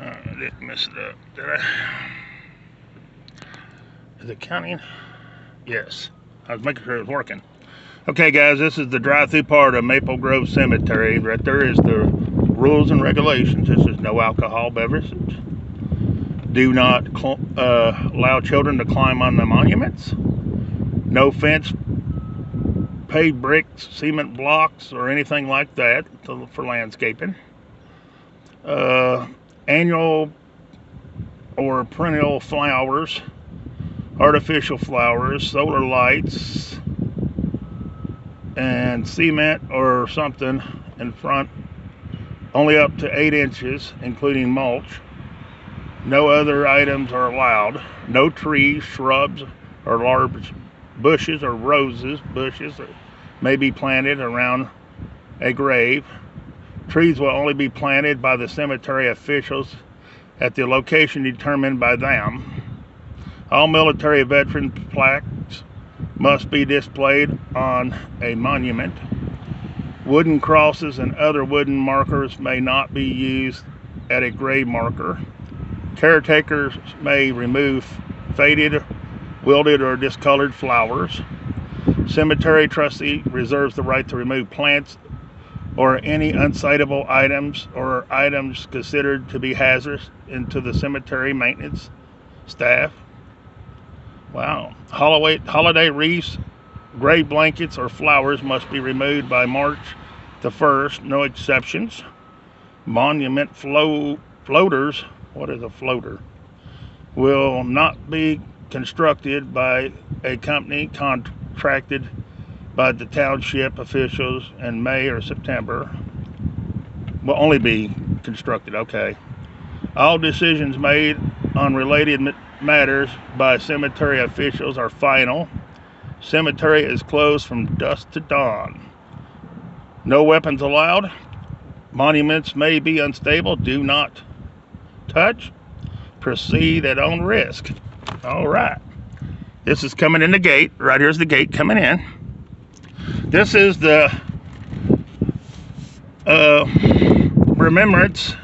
I didn't mess it up, did I? Is it counting? Yes. I was making sure it was working. Okay, guys, this is the drive-through part of Maple Grove Cemetery. Right there is the rules and regulations. This is no alcohol beverages. Do not allow children to climb on the monuments. No fence, paved bricks, cement blocks, or anything like that for landscaping. Annual or perennial flowers, artificial flowers, solar lights, and cement or something in front, only up to 8 inches, including mulch. No other items are allowed. No trees, shrubs, or large bushes or bushes may be planted around a grave. Trees will only be planted by the cemetery officials at the location determined by them. All military veteran plaques must be displayed on a monument. Wooden crosses and other wooden markers may not be used at a grave marker. Caretakers may remove faded, wilted, or discolored flowers. Cemetery trustee reserves the right to remove plants or any unsightable items or items considered to be hazardous into the cemetery maintenance staff. Wow. Holiday wreaths, grave blankets, or flowers must be removed by March the 1st, no exceptions. Monument floaters, what is a floater? Will not be constructed by a company contracted by the township officials in May or September. Will only be constructed, okay. All decisions made on related matters by cemetery officials are final. Cemetery is closed from dusk to dawn. No weapons allowed. Monuments may be unstable. Do not touch. Proceed at own risk. All right. This is coming in the gate. Right here's the gate coming in. This is the remembrance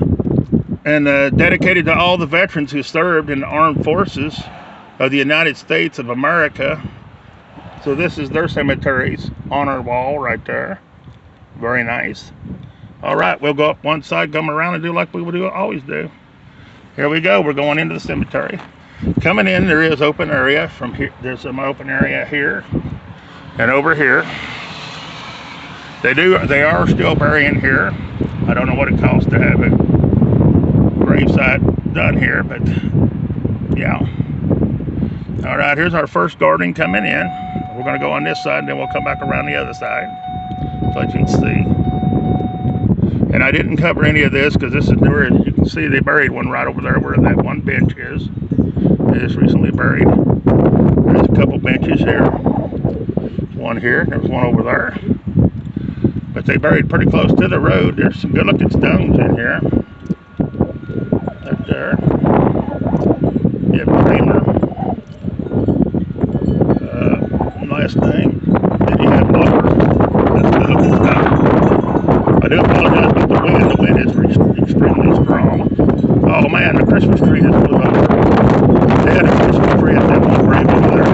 and dedicated to all the veterans who served in the armed forces of the United States of America. So this is their cemetery's honor wall right there. Very nice. All right, we'll go up one side, come around, and do like we would always do. Here we go. We're going into the cemetery. Coming in, there is open area from here. There's some open area here and over here. They are still burying here. I don't know what it costs to have a gravesite done here, but yeah. All right, here's our first garden coming in. We're going to go on this side, and then we'll come back around the other side so you can see. And I didn't cover any of this because this is newer. As you can see, they buried one right over there where that one bench is. It is recently buried. There's a couple benches here. One here, there's one over there. But they buried pretty close to the road. There's some good looking stones in here. Up there. You have Kramer. Last name. Then you have Lover. That's good looking stuff. I do apologize about the wind. The wind is extremely strong. Oh man, the Christmas tree just blew over. They had a Christmas tree at that one grave over there.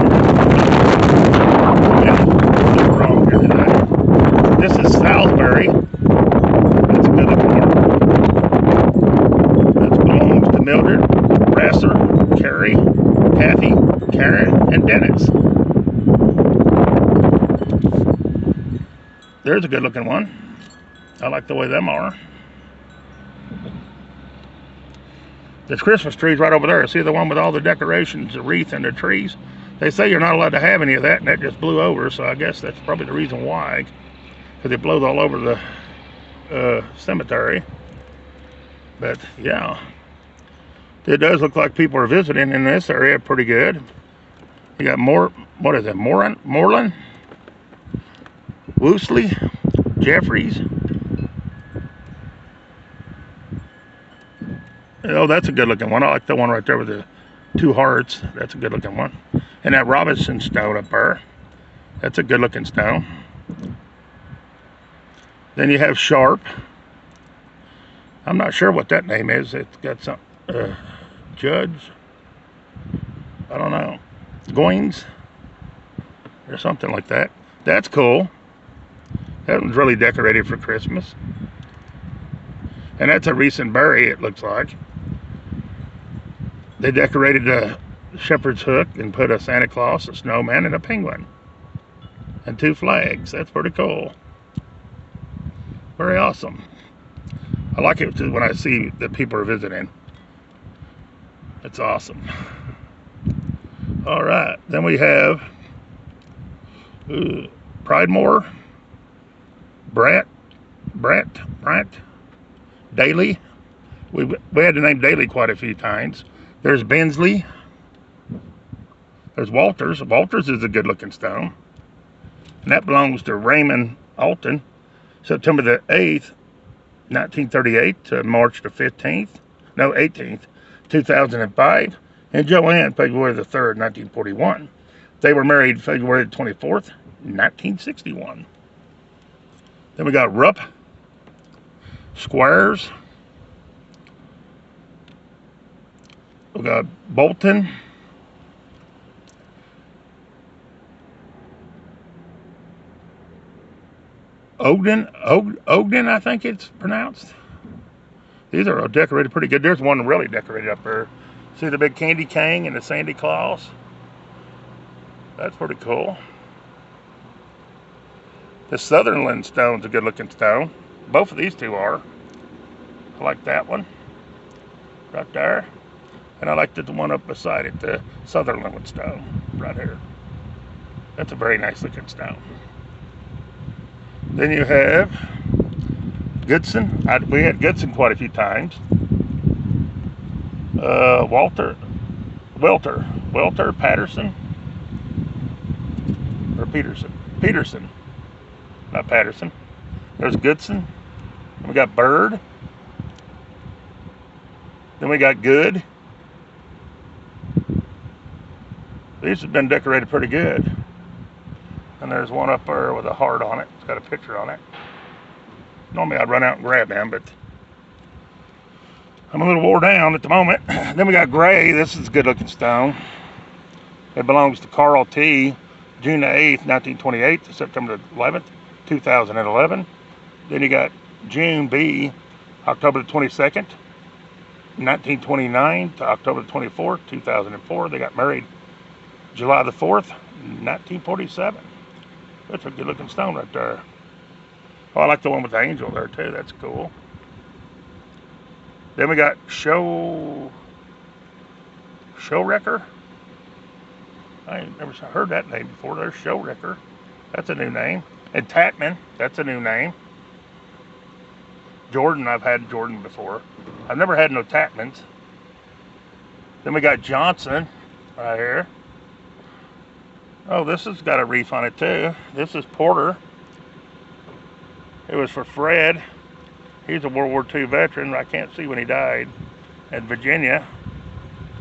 Yeah, it's wrong here today. This is Salisbury. That's a good looking one. That belongs to Mildred, Brasser, Carrie, Kathy, Karen, and Dennis. There's a good looking one. I like the way them are. This Christmas tree's right over there. See the one with all the decorations, the wreath and the trees? They say you're not allowed to have any of that, and that just blew over, so I guess that's probably the reason why. Because it blows all over the cemetery. But yeah, it does look like people are visiting in this area pretty good. You got what is it, Moreland? Woosley, Jeffries. Oh, that's a good looking one. I like the one right there with the 2 hearts. That's a good looking one. And that Robinson stone up there. That's a good looking stone. Then you have Sharp. I'm not sure what that name is. It's got some Judge, I don't know, Goins or something like that. That's cool. That one's really decorated for Christmas. And that's a recent berry, it looks like. They decorated a shepherd's hook and put a Santa Claus, a snowman, and a penguin. And 2 flags. That's pretty cool. Very awesome. I like it when I see that people are visiting. It's awesome. All right. Then we have Pridemore, Brant, Daly. We had the name Daly quite a few times. There's Bensley. There's Walters. Walters is a good looking stone. And that belongs to Raymond Alton, September the 8th, 1938 to March the 18th, 2005. And Joanne, February the 3rd, 1941. They were married February the 24th, 1961. Then we got Rupp, Squares. We got Bolton. Ogden, I think it's pronounced. These are decorated pretty good. There's one really decorated up there. See the big candy cane and the Santa Claus? That's pretty cool. The Sutherland stone's a good looking stone. Both of these two are. I like that one right there. And I like the one up beside it, the Sutherland stone right here. That's a very nice looking stone. Then you have Goodson. We had Goodson quite a few times. Welter, Patterson, or Peterson, not Patterson. There's Goodson. We got Bird. Then we got Good. These have been decorated pretty good. And there's one up there with a heart on it. It's got a picture on it. Normally I'd run out and grab them, but I'm a little wore down at the moment. Then we got Gray. This is a good looking stone. It belongs to Carl T. June the 8th, 1928 to September the 11th, 2011. Then you got June B. October the 22nd, 1929 to October the 24th, 2004. They got married July the 4th, 1947. That's a good looking stone right there. Oh, I like the one with the angel there too. That's cool. Then we got Show Wrecker. I ain't never heard that name before. There's Show Wrecker. That's a new name. And Tatman. That's a new name. Jordan. I've had Jordan before. I've never had no Tatmans. Then we got Johnson right here. Oh, this has got a reef on it too. This is Porter. It was for Fred. He's a World War II veteran. I can't see when he died. In Virginia.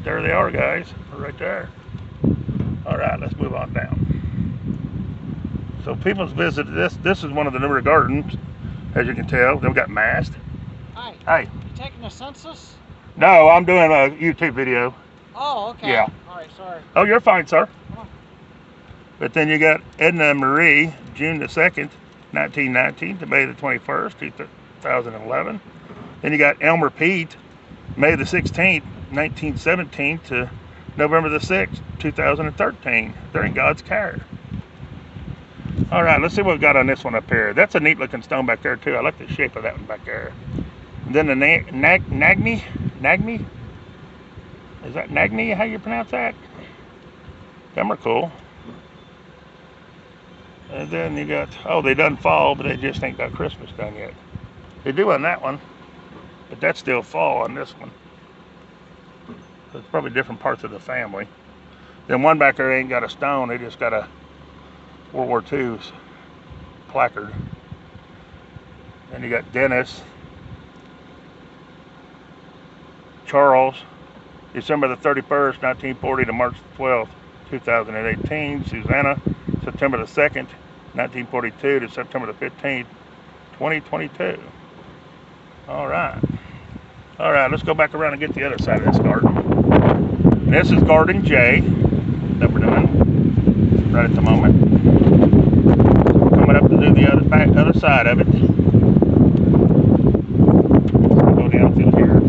There they are, guys. Right there. All right, let's move on down. So people's visited this. This is one of the newer gardens, as you can tell. Then we got Mast. Hi. Hi. You taking the census? No, I'm doing a YouTube video. Oh, okay. Yeah. All right, sorry. Oh, you're fine, sir. Come on. But then you got Edna Marie, June the 2nd, 1919 to May the 21st, 2011. Then you got Elmer Pete, May the 16th, 1917 to November the 6th, 2013. They're in God's care. All right, let's see what we've got on this one up here. That's a neat looking stone back there too. I like the shape of that one back there. And then the Nagni? Is that Nagni, how you pronounce that? Them are cool. And then you got, oh, they done fall, but they just ain't got Christmas done yet. They do on that one, but that's still fall on this one. So it's probably different parts of the family. Then one back there ain't got a stone, they just got a World War II placard. Then you got Dennis, Charles, December the 31st, 1940 to March 12th, 2018. Susanna, September the 2nd, 1942 to September the 15th, 2022. All right. All right, let's go back around and get the other side of this garden. And this is Garden J that we're doing right at the moment. Coming up to do the other side of it. Go down through here.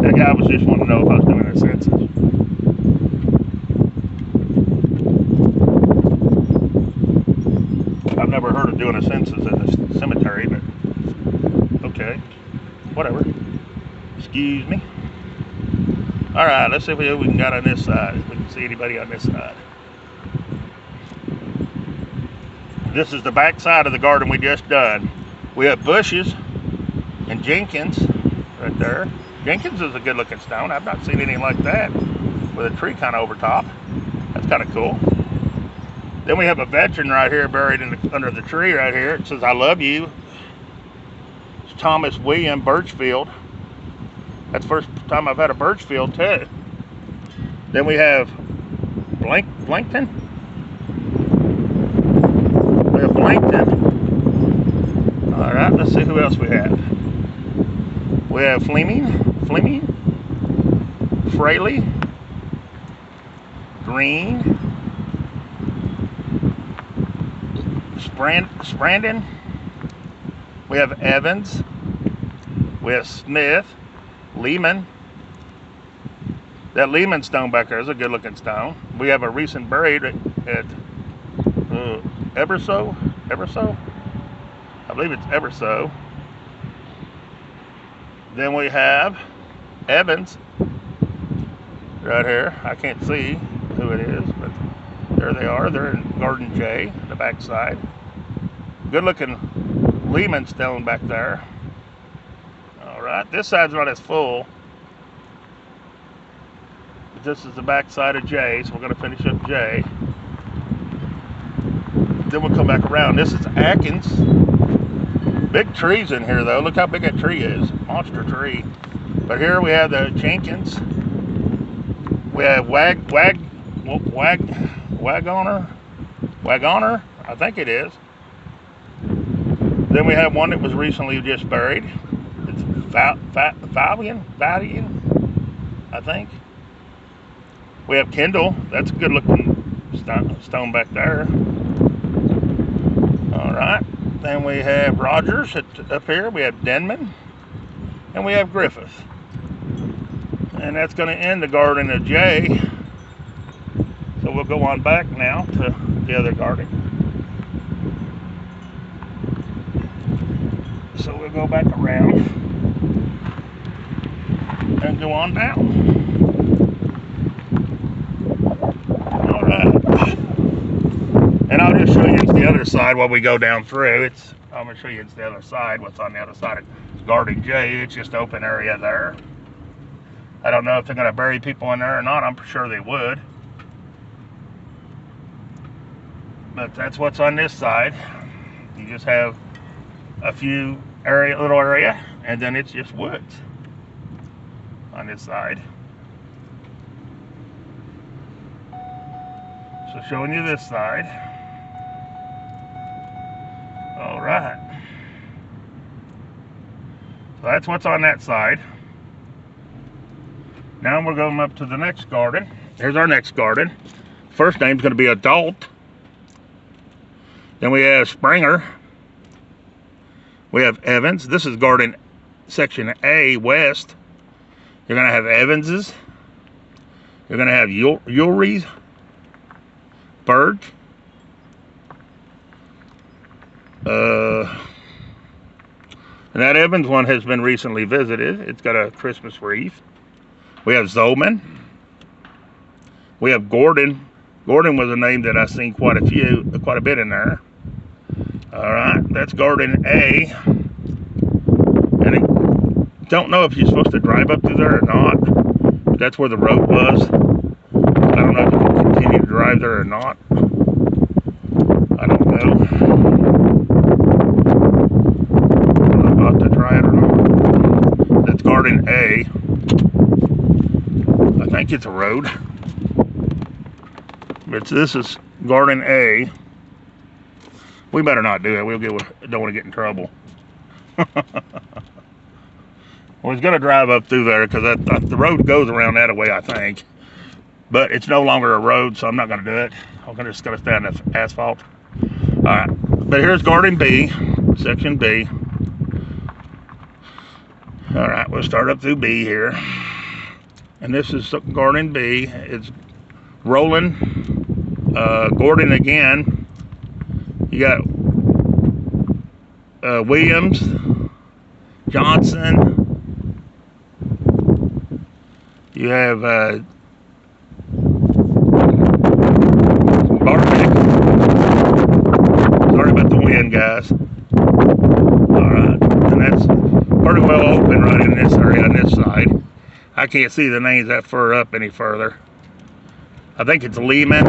That guy was just wanting to know if I was doing a census. I've never heard of doing a census in the cemetery, but okay, whatever. Excuse me. All right, let's see what we can got on this side. If we can see anybody on this side. This is the back side of the garden we just done. We have bushes and Jenkins right there. Jenkins is a good looking stone. I've not seen anything like that with a tree kind of over top. That's kind of cool. Then we have a veteran right here buried under the tree right here. It says, "I love you." It's Thomas William Birchfield. That's the first time I've had a Birchfield too. Then we have Blankton. We have Blankton. All right, let's see who else we have. We have Fleming, Fraley, Green, Sprandon. We have Evans. We have Smith, Lehman. That Lehman stone back there is a good looking stone. We have a recent buried at Everso. I believe it's Everso. Then we have Evans right here. I can't see who it is, but there they are. They're in Garden J, the back side. Good looking Lehman stone back there. All right, this side's not as full. But this is the back side of J, so we're going to finish up J. Then we'll come back around. This is Atkins. Big trees in here though. Look how big that tree is. Monster tree. But here we have the Jenkins. We have Wagoner, I think it is. Then we have one that was recently just buried. It's Fabian, I think. We have Kendall. That's a good looking stone back there. All right. Then we have Rogers up here. We have Denman. And we have Griffith. And that's going to end the Garden of J. So we'll go on back now to the other garden. So we'll go back around and go on down. All right. And I'll just show you the other side while we go down through. I'm going to show you the other side, what's on the other side of Garden J. It's just open area there. I don't know if they're going to bury people in there or not. I'm sure they would. But that's what's on this side. You just have a few little area, and then it's just woods on this side. So showing you this side. All right. So that's what's on that side. Now we're going up to the next garden. Here's our next garden. First name's going to be Adult. Then we have Springer. We have Evans. This is Garden Section A, West. You're going to have Evanses. You're going to have Ulrys, Birch. And that Evans one has been recently visited. It's got a Christmas wreath. We have Zolman. We have Gordon. Gordon was a name that I've seen quite a bit in there. All right, that's Garden A. And I don't know if you're supposed to drive up through there or not. That's where the road was. I don't know if you can continue to drive there or not. I don't know. I'm about to try it or not. That's Garden A. I think it's a road. But this is Garden A. We better not do it. Don't want to get in trouble. Well, he's going to drive up through there because the road goes around that way, I think. But it's no longer a road, so I'm not going to do it. I'm just going to stay on the asphalt. All right. But here's Garden B, Section B. All right, we'll start up through B here. And this is Garden B. It's rolling. Gordon again. You got Williams, Johnson. You have Bartek. Sorry about the wind, guys. Alright, and that's pretty well open right in this area on this side. I can't see the names that far up any further. I think it's Lehman.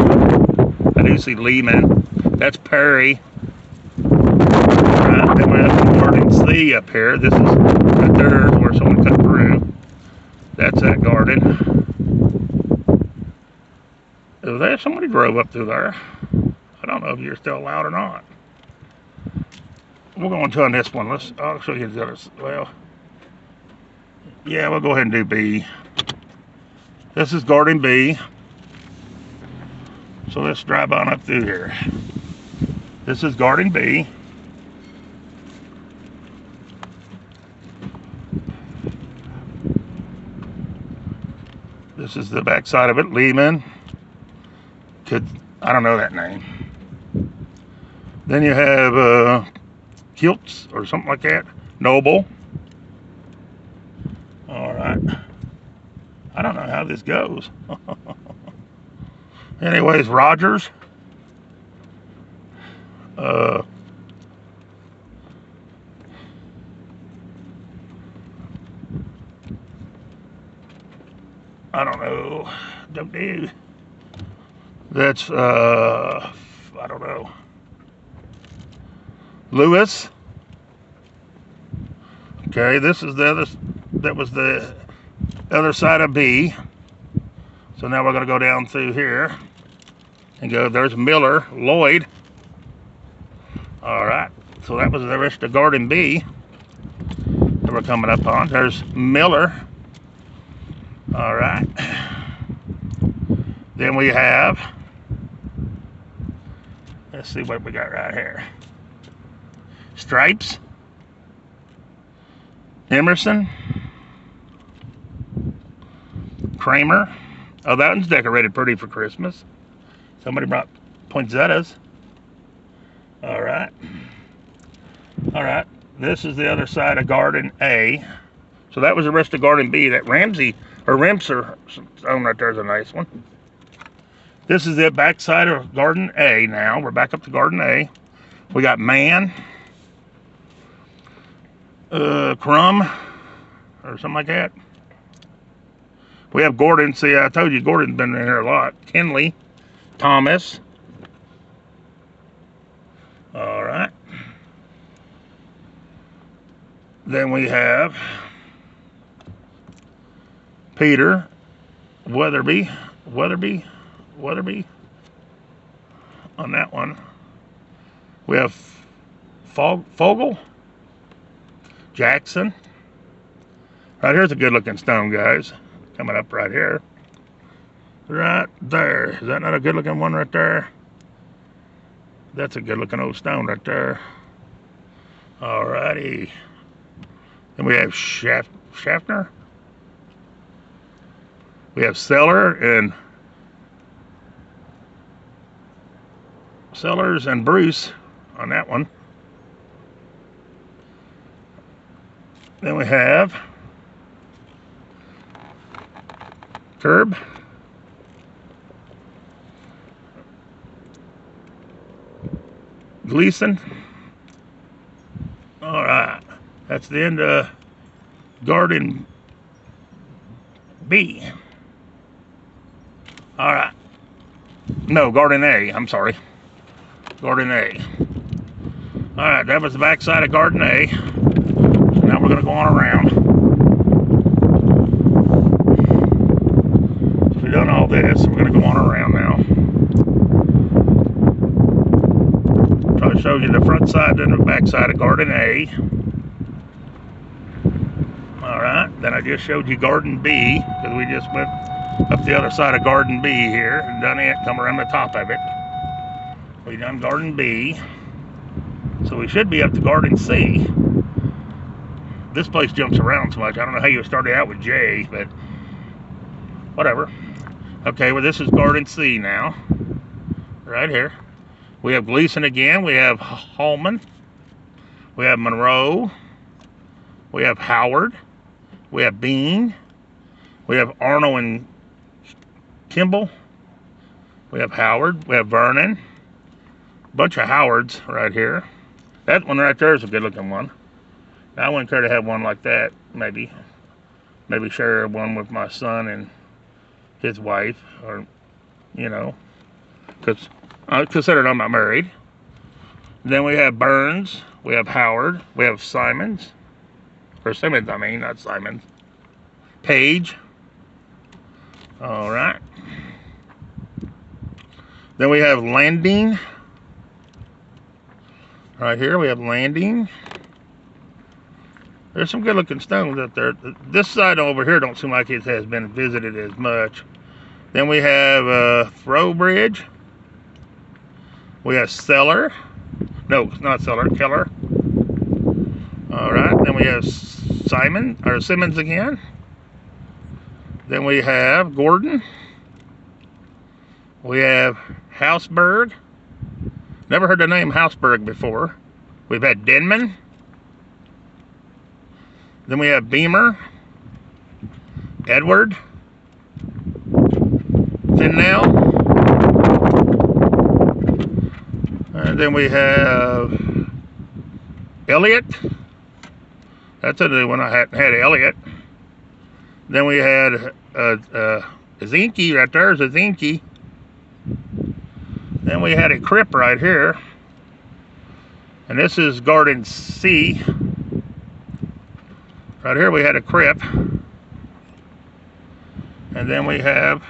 I do see Lehman. That's Perry. Alright, then we have Garden C up here. This is right there where someone cut through. That's that garden. Is there somebody drove up through there? I don't know if you're still allowed or not. We're going to on this one. I'll show you the other. Well, yeah, we'll go ahead and do B. This is Garden B. So let's drive on up through here. This is Garden B. This is the back side of it, Lehman. I don't know that name. Then you have Kiltz or something like that. Noble. All right. I don't know how this goes. Anyways, Rogers. I don't know. Don't do. That's I don't know. Lewis. Okay, this is the other. That was the other side of B. So now we're going to go down through here and go. There's Miller, Lloyd. All right. So that was the rest of Garden B that we're coming up on. There's Miller. All right. Then we have. Let's see what we got right here. Stripes. Emerson. Kramer. Oh, that one's decorated pretty for Christmas. Somebody brought poinsettias. All right. All right. This is the other side of Garden A. So that was the rest of Garden B. That Ramsey or Remser stone right there's a nice one. This is the back side of Garden A now. We're back up to Garden A. We got Mann. Crumb. Or something like that. We have Gordon. See, I told you Gordon's been in here a lot. Kenley. Thomas. All right. Then we have Peter. Weatherby on that one. We have Fogel. Jackson. Right here's a good looking stone, guys. Coming up right here. Right there. Is that not a good looking one right there? That's a good looking old stone right there. Alrighty. Then we have Schaffner. We have Sellers and Bruce on that one. Then we have Curb. Gleason. All right, that's the end of Garden B. All right. No, Garden A. I'm sorry. Garden A. All right, that was the back side of Garden A. So now we're going to go on around. So we've done all this. We're going to go on around now. Try to show you the front side and the back side of Garden A. All right. Then I just showed you Garden B, because we just went up the other side of Garden B here and done it, come around the top of it. We done Garden B. So we should be up to Garden C. This place jumps around so much. I don't know how you started out with J, but whatever. Okay, well, this is Garden C now. Right here. We have Gleason again. We have Hallman. We have Monroe. We have Howard. We have Bean. We have Arnold and Kimball. We have Howard. We have Vernon. Bunch of Howards right here. That one right there is a good looking one. Now, I wouldn't care to have one like that, maybe. Maybe share one with my son and his wife, or, you know, because I consider I'm not married. Then we have Burns. We have Howard. We have Simons. Or Simmons, I mean, not Simons. Page. All right. Then we have Landing. Right here we have Landing. There's some good looking stones up there. This side over here don't seem like it has been visited as much. Then we have Throwbridge. We have Cellar. No, it's not Cellar, Keller. All right, then we have Simmons again. Then we have Gordon. We have Hausberg. Never heard the name Hausberg before. We've had Denman. Then we have Beamer. Edward. Finnell. And then we have Elliott. That's a new one. I hadn't had Elliott. Then we had Zinke right there. Is a Zinke. Then we had a Crip right here. And this is Garden C. Right here we had a Crip. And then we have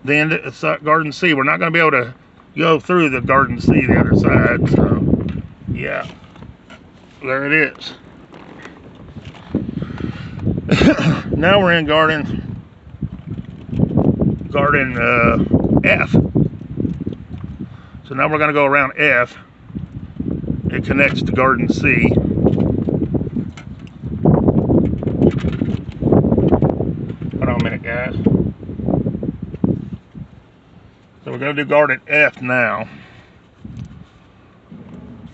the end of Garden C. We're not going to be able to go through the Garden C the other side. So, yeah. There it is. Now we're in Garden F. So now we're going to go around F. It connects to Garden C. Hold on a minute, guys. So we're going to do Garden F now.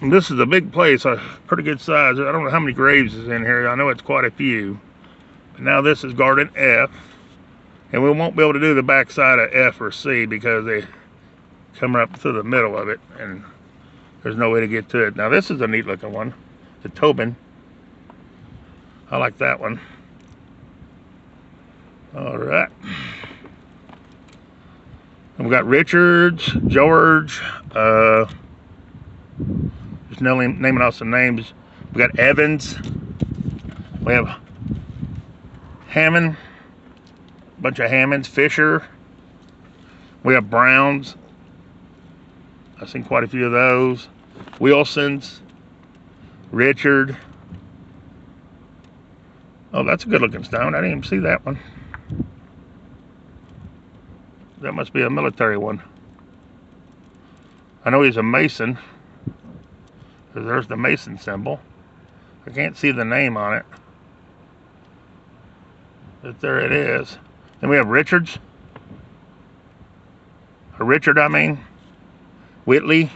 And this is a big place, a pretty good size. I don't know how many graves is in here. I know it's quite a few. But now this is Garden F. And we won't be able to do the back side of F or C because they come up through the middle of it and there's no way to get to it. Now this is a neat looking one. The Tobin. I like that one. All right. And we got Richards, George, just naming off some names. We got Evans. We have Hammond. A bunch of Hammonds. Fisher. We have Browns. I've seen quite a few of those. Wilsons. Richard. Oh, that's a good looking stone. I didn't even see that one. That must be a military one. I know he's a Mason. Because there's the Mason symbol. I can't see the name on it. But there it is. Then we have Richards. Or Richard, I mean. Whitley.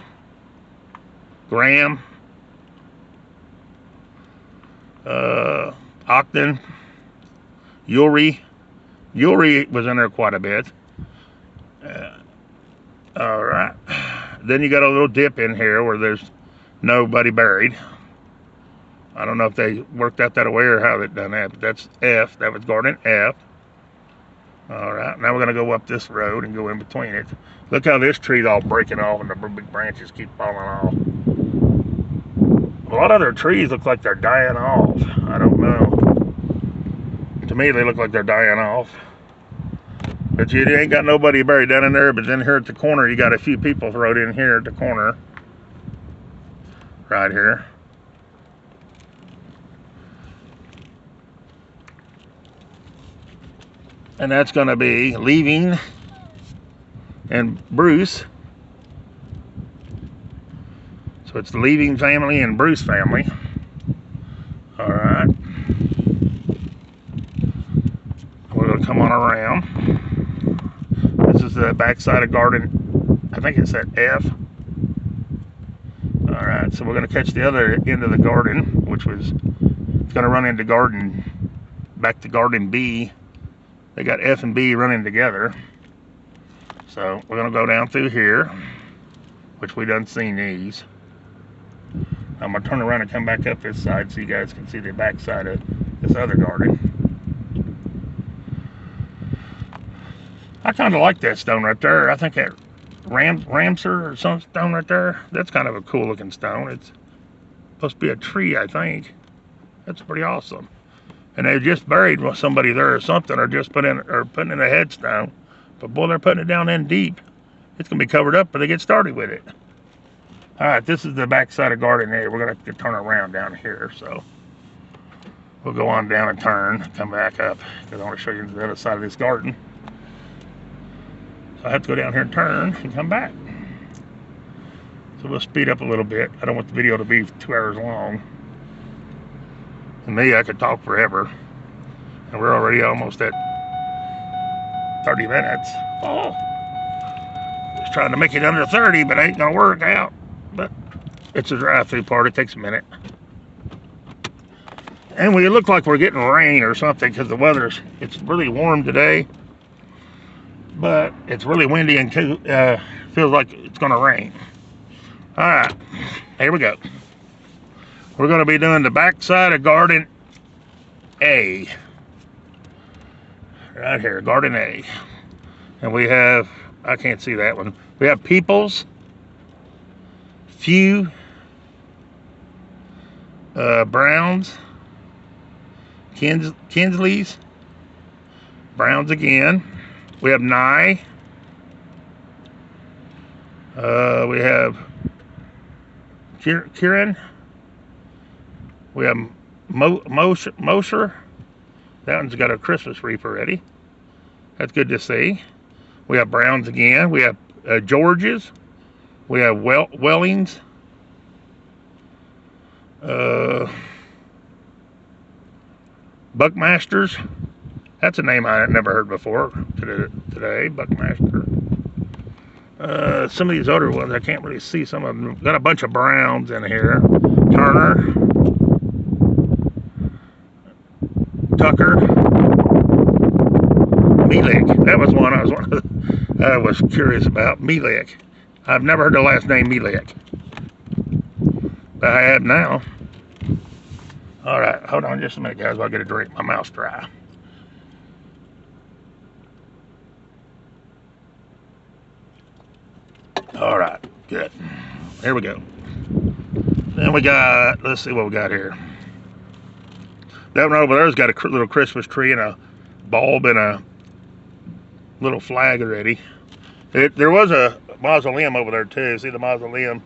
Graham. Ogden. Uri. Uri was in there quite a bit. All right. Then you got a little dip in here where there's nobody buried. I don't know if they worked out that way or how they done that, but that's F. That was Garden F. All right. Now we're going to go up this road and go in between it. Look how this tree's all breaking off and the big branches keep falling off. A lot of their trees look like they're dying off. I don't know. To me, they look like they're dying off. But you ain't got nobody buried down in there. But then here at the corner, you got a few people thrown in here at the corner. Right here. And that's going to be Leaving and Bruce. So it's the Leaving family and Bruce family. All right. We're going to come on around. This is the backside of garden. I think it's at F. All right. So we're going to catch the other end of the garden, which was it's going to run into garden, back to garden B. They got F and B running together. So we're going to go down through here, which we done seen these. I'm going to turn around and come back up this side so you guys can see the back side of this other garden. I kind of like that stone right there. I think that Ramsar or some stone right there, that's kind of a cool looking stone. It's supposed to be a tree, I think. That's pretty awesome. And they just buried somebody there or something, or just putting in a headstone. But boy, they're putting it down in deep. It's gonna be covered up, but they get started with it. All right, this is the back side of garden area. We're gonna have to turn around down here, so we'll go on down and turn, come back up, because I want to show you the other side of this garden. So I have to go down here and turn and come back. So we'll speed up a little bit. I don't want the video to be 2 hours long. And me, I could talk forever. And we're already almost at 30 minutes. Oh, just trying to make it under 30, but it ain't gonna work out. But it's a drive-through part. It takes a minute. And we look like we're getting rain or something because the weather's, it's really warm today. But it's really windy and feels like it's gonna rain. All right, here we go. We're gonna be doing the back side of garden A. Right here, garden A. And we have, I can't see that one. We have Peoples, Few, Browns, Kinsley's, Browns again. We have Nye. We have Kieran. We have Mosher. That one's got a Christmas wreath already. That's good to see. We have Browns again. We have Georges. We have Wellings. Buckmasters. That's a name I had never heard before today. Buckmaster. Some of these other ones I can't really see. Some of them got a bunch of Browns in here. Turner. Tucker. Milik. That was one I was curious about. Milik. I've never heard the last name Milik. But I have now. All right, hold on just a minute, guys, while I get a drink. My mouth's dry. All right, good. Here we go. Then we got, let's see what we got here. That one over there's got a little Christmas tree and a bulb and a little flag already. There was a mausoleum over there too. See the mausoleum?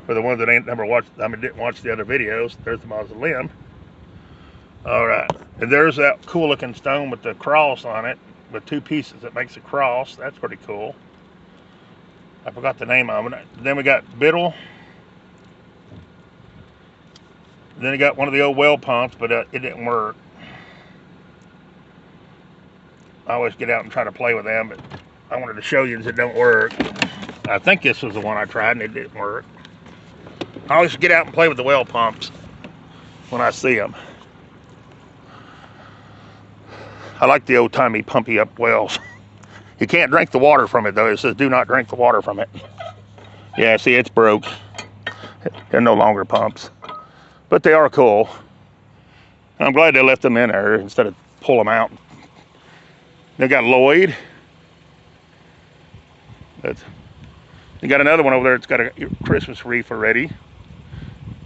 For the ones that ain't never watched, didn't watch the other videos, there's the mausoleum. All right, and there's that cool looking stone with the cross on it, with two pieces that makes a cross. That's pretty cool. I forgot the name of it. Then we got Biddle. Then we got one of the old well pumps, but it didn't work. I always get out and try to play with them, but I wanted to show you that it don't work. I think this was the one I tried and it didn't work. I always get out and play with the well pumps when I see them. I like the old-timey pumpy up wells. You can't drink the water from it though. It says do not drink the water from it. Yeah, see, it's broke. They're no longer pumps. But they are cool. And I'm glad they left them in there instead of pull them out. They got Lloyd. You got another one over there that's got a Christmas wreath already.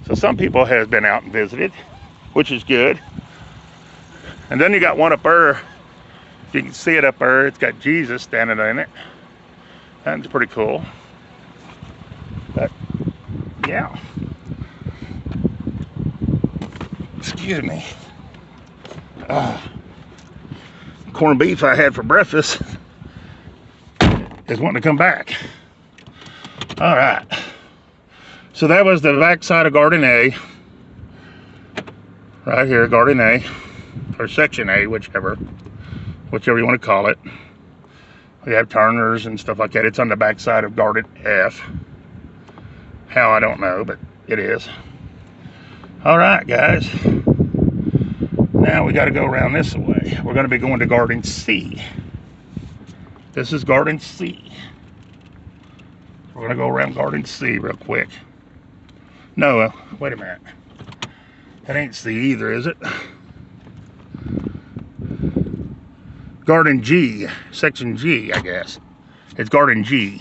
So some people has been out and visited, which is good. And then you got one up there. You can see it up there. It's got Jesus standing in it. That's pretty cool. But yeah. Excuse me. corned beef I had for breakfast is wanting to come back. All right. So that was the back side of Garden A. Right here, Garden A. Or Section A, whichever you want to call it. We have turners and stuff like that. It's on the back side of Garden F. How, I don't know, but it is. All right, guys. Now we got to go around this way. We're going to be going to Garden C. This is Garden C. We're going to go around Garden C real quick. No, wait a minute. That ain't C either, is it? Garden G, Section G, I guess. It's Garden G.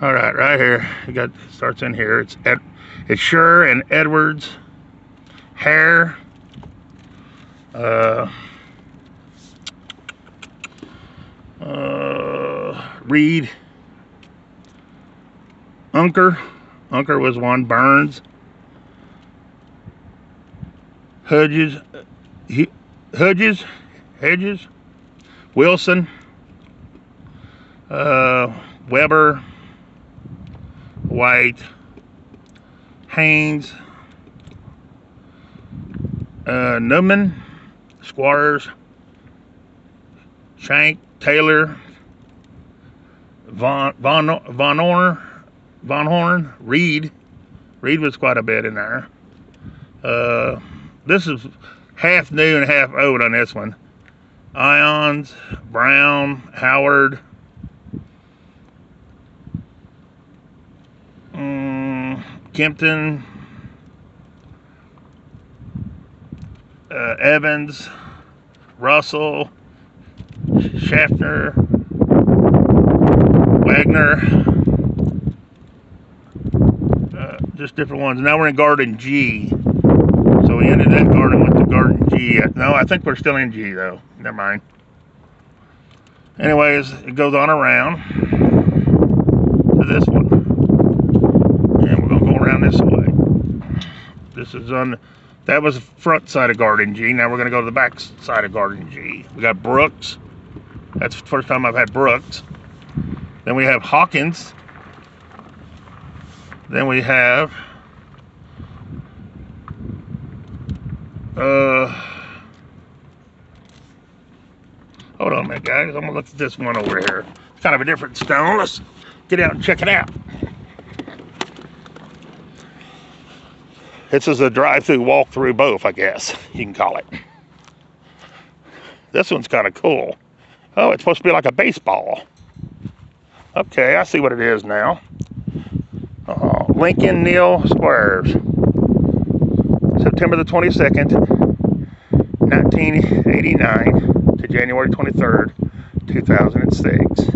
All right, right here. It starts in here. It's Sure and Edwards, Hare, Reed, Unker was one. Burns, Hedges, Wilson, Weber, White, Haynes, Newman, Squires, Shank, Taylor, Von Horn, Reed was quite a bit in there. This is half new and half old on this one. Ions, Brown, Howard, Kempton, Evans, Russell, Schaffner, Wagner, just different ones. Now we're in Garden G. So we ended that garden, went to Garden G. No, I think we're still in G though. Never mind. Anyways, it goes on around to this one. And we're gonna go around this way. This is on, that was the front side of Garden G. Now we're gonna go to the back side of Garden G. We got Brooks. That's the first time I've had Brooks. Then we have Hawkins. Then we have hold on a minute, guys. I'm gonna look at this one over here. It's kind of a different stone. Let's get out and check it out. This is a drive-through, walk-through, both, I guess you can call it. This one's kind of cool. Oh, it's supposed to be like a baseball. Okay, I see what it is now. Lincoln Neal Squares. September the 22nd, 1989 to January 23rd, 2006.